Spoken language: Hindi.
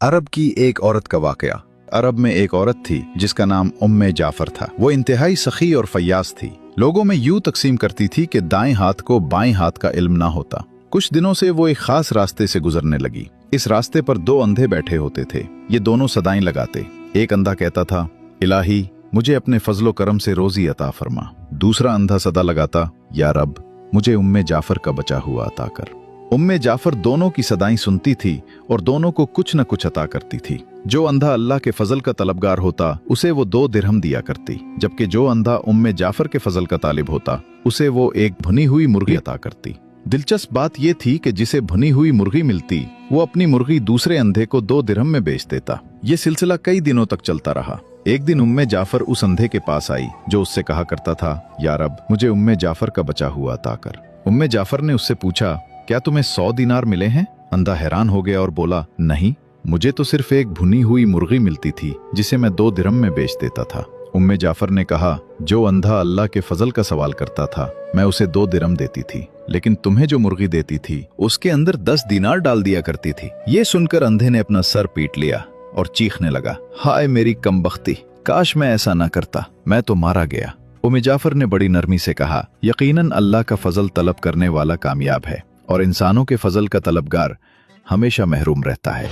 अरब की एक औरत का वाकया। अरब में एक औरत थी जिसका नाम उम्मे जाफर था। वो इंतहाई सखी और फयाज थी। लोगों में यूं तकसीम करती थी कि दाएं हाथ को बाएं हाथ का इल्म ना होता। कुछ दिनों से वो एक खास रास्ते से गुजरने लगी। इस रास्ते पर दो अंधे बैठे होते थे। ये दोनों सदाएं लगाते। एक अंधा कहता था, इलाही मुझे अपने फजलो करम से रोजी अता फरमा। दूसरा अंधा सदा लगाता, या रब मुझे उम्मे जाफर का बचा हुआ अता कर। उम्मे जाफर दोनों की सदाएं सुनती थी और दोनों को कुछ न कुछ अता करती थी। जो अंधा अल्लाह के फजल का तलबगार होता उसे वो 2 दिरहम दिया करती, जबकि जो अंधा उम्मे जाफर के फजल का तालिब होता उसे वो एक भुनी हुई मुर्गी अता करती। दिलचस्प बात यह थी कि जिसे भुनी हुई मुर्गी मिलती वो अपनी मुर्गी दूसरे अंधे को 2 दिरहम में बेच देता। ये सिलसिला कई दिनों तक चलता रहा। एक दिन उम्मे जाफर उस अंधे के पास आई जो उससे कहा करता था, या रब मुझे उम्मे जाफर का बचा हुआ अता कर। उम्मे जाफर ने उससे पूछा, क्या तुम्हें 100 दिनार मिले हैं? अंधा हैरान हो गया और बोला, नहीं, मुझे तो सिर्फ एक भुनी हुई मुर्गी मिलती थी जिसे मैं 2 दिरहम में बेच देता था। उम्मे जाफर ने कहा, जो अंधा अल्लाह के फजल का सवाल करता था मैं उसे 2 दिरहम देती थी, लेकिन तुम्हें जो मुर्गी देती थी उसके अंदर 10 दिनार डाल दिया करती थी। ये सुनकर अंधे ने अपना सर पीट लिया और चीखने लगा, हाय मेरी कमबख्ती, काश मैं ऐसा ना करता, मैं तो मारा गया। उम्मे जाफर ने बड़ी नरमी से कहा, यकीनन अल्लाह का फजल तलब करने वाला कामयाब है और इंसानों के फजल का तलबगार हमेशा महरूम रहता है।